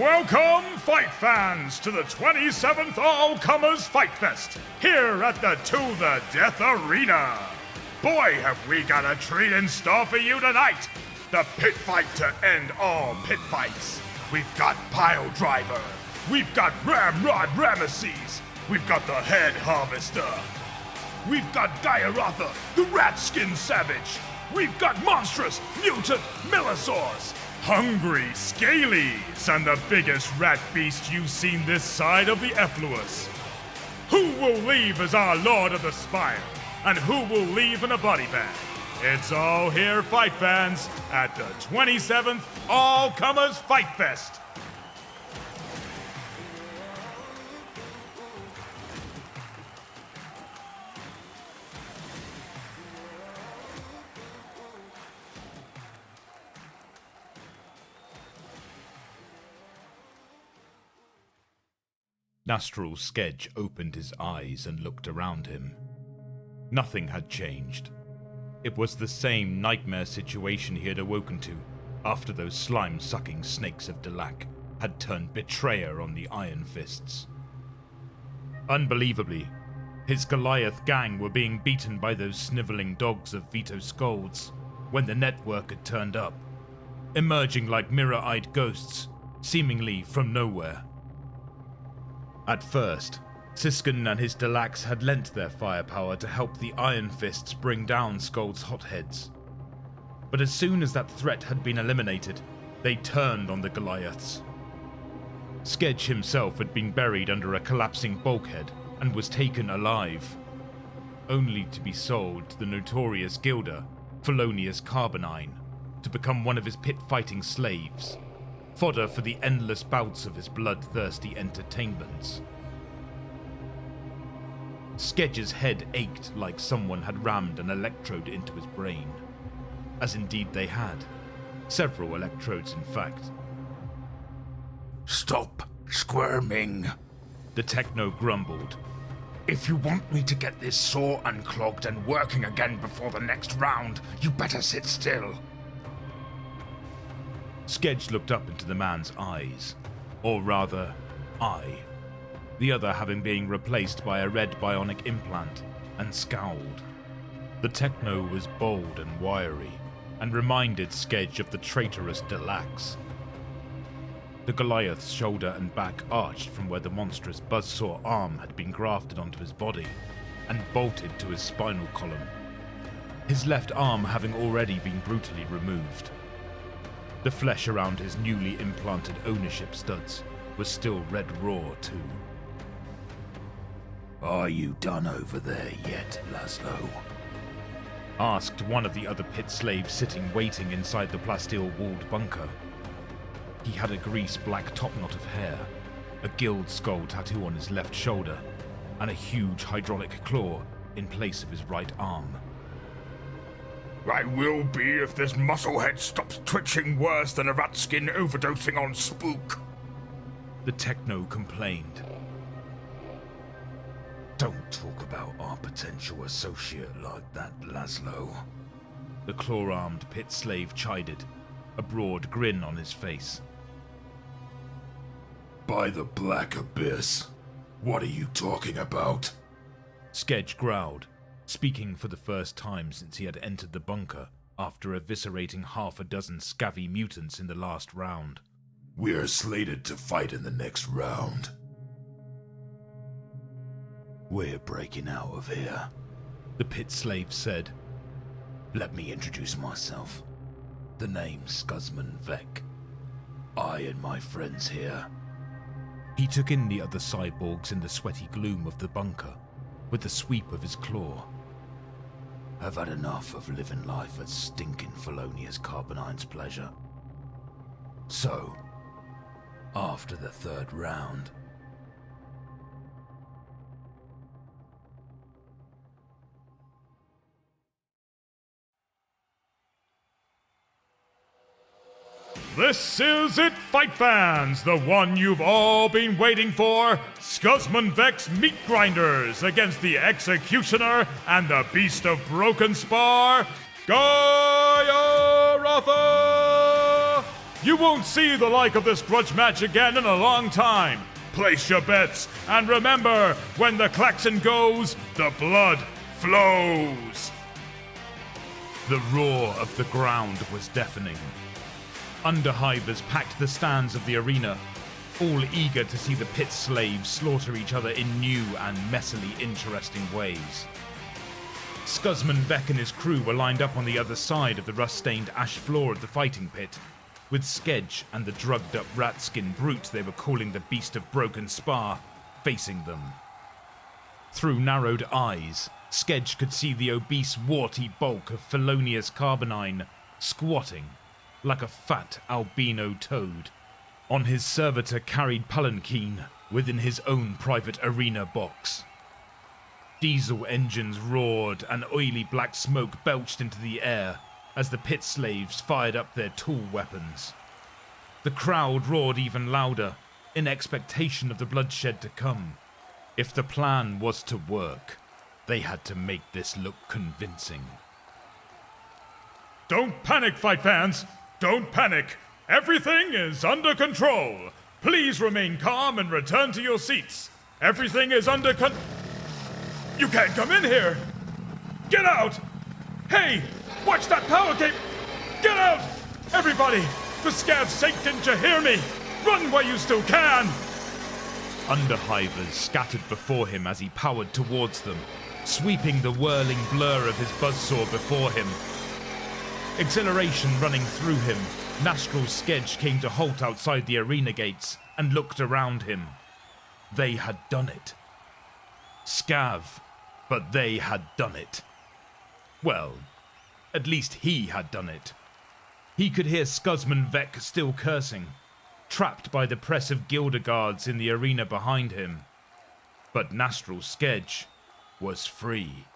Welcome, fight fans, to the 27th All-Comers Fight Fest, here at the To The Death Arena. Boy, have we got a treat in store for you tonight. The pit fight to end all pit fights. We've got Pile Driver. We've got Ramrod Ramesses. We've got the Head Harvester. We've got Diarotha, the Rat-Skin Savage. We've got monstrous, mutant Millosaurs. Hungry Scalies, and the biggest rat beast you've seen this side of the Effluus. Who will leave as our Lord of the Spire, and who will leave in a body bag? It's all here, fight fans, at the 27th All-Comers Fight Fest. Nastrel Skedge opened his eyes and looked around him. Nothing had changed. It was the same nightmare situation he had awoken to after those slime-sucking snakes of Delac had turned betrayer on the Iron Fists. Unbelievably, his Goliath gang were being beaten by those sniveling dogs of Vito Scolds when the network had turned up, emerging like mirror-eyed ghosts, seemingly from nowhere. At first, Siskin and his Delacs had lent their firepower to help the Iron Fists bring down Skull's hotheads. But as soon as that threat had been eliminated, they turned on the Goliaths. Skedge himself had been buried under a collapsing bulkhead and was taken alive, only to be sold to the notorious Gilder, Felonius Carbonine, to become one of his pit-fighting slaves. Fodder for the endless bouts of his bloodthirsty entertainments. Skedge's head ached like someone had rammed an electrode into his brain. As indeed they had. Several electrodes, in fact. "Stop squirming," the techno grumbled. "If you want me to get this saw unclogged and working again before the next round, you better sit still." Skedge looked up into the man's eyes, or rather, eye, the other having been replaced by a red bionic implant, and scowled. The techno was bold and wiry, and reminded Skedge of the traitorous Delacs. The Goliath's shoulder and back arched from where the monstrous buzzsaw arm had been grafted onto his body, and bolted to his spinal column, his left arm having already been brutally removed. The flesh around his newly implanted ownership studs was still red raw too. "Are you done over there yet, Laszlo?" asked one of the other pit slaves sitting waiting inside the plasteel-walled bunker. He had a grease-black topknot of hair, a guild skull tattoo on his left shoulder, and a huge hydraulic claw in place of his right arm. "I will be if this musclehead stops twitching worse than a rat skin overdosing on spook," the techno complained. "Don't talk about our potential associate like that, Laszlo," the claw-armed pit slave chided, a broad grin on his face. "By the Black Abyss, what are you talking about?" Skedge growled, speaking for the first time since he had entered the bunker after eviscerating half a dozen scabby mutants in the last round. "We're slated to fight in the next round." "We're breaking out of here," the pit slave said. "Let me introduce myself. The name's Skuzman Vek. I and my friends here." He took in the other cyborgs in the sweaty gloom of the bunker with a sweep of his claw. "I've had enough of living life at stinking Felonius Carbonine's pleasure. So, after the third round..." This is it, fight fans! The one you've all been waiting for! Skuzman Vek's Meat Grinders against the Executioner and the Beast of Broken Spar, Gaia Ratha! You won't see the like of this grudge match again in a long time. Place your bets, and remember, when the klaxon goes, the blood flows. The roar of the ground was deafening. Underhivers packed the stands of the arena, all eager to see the pit slaves slaughter each other in new and messily interesting ways. Scuzman Vec and his crew were lined up on the other side of the rust-stained ash floor of the fighting pit, with Skedge and the drugged-up rat-skin brute they were calling the Beast of Broken Spar facing them. Through narrowed eyes, Skedge could see the obese, warty bulk of Felonious Carbonine squatting like a fat albino toad on his servitor-carried palanquin within his own private arena box. Diesel engines roared and oily black smoke belched into the air as the pit slaves fired up their tool weapons. The crowd roared even louder, in expectation of the bloodshed to come. If the plan was to work, they had to make this look convincing. Don't panic, fight fans! Don't panic! Everything is under control! Please remain calm and return to your seats! Everything is under You can't come in here! Get out! Hey! Watch that power cable! Get out! Everybody! For Scav's sake, didn't you hear me? Run while you still can! Underhivers scattered before him as he powered towards them, sweeping the whirling blur of his buzzsaw before him. Exhilaration running through him, Nastral's Skedge came to halt outside the arena gates and looked around him. They had done it. Scav, but they had done it. Well, at least he had done it. He could hear Scuzman Vec still cursing, trapped by the press of Guilder guards in the arena behind him. But Nastral's Skedge was free.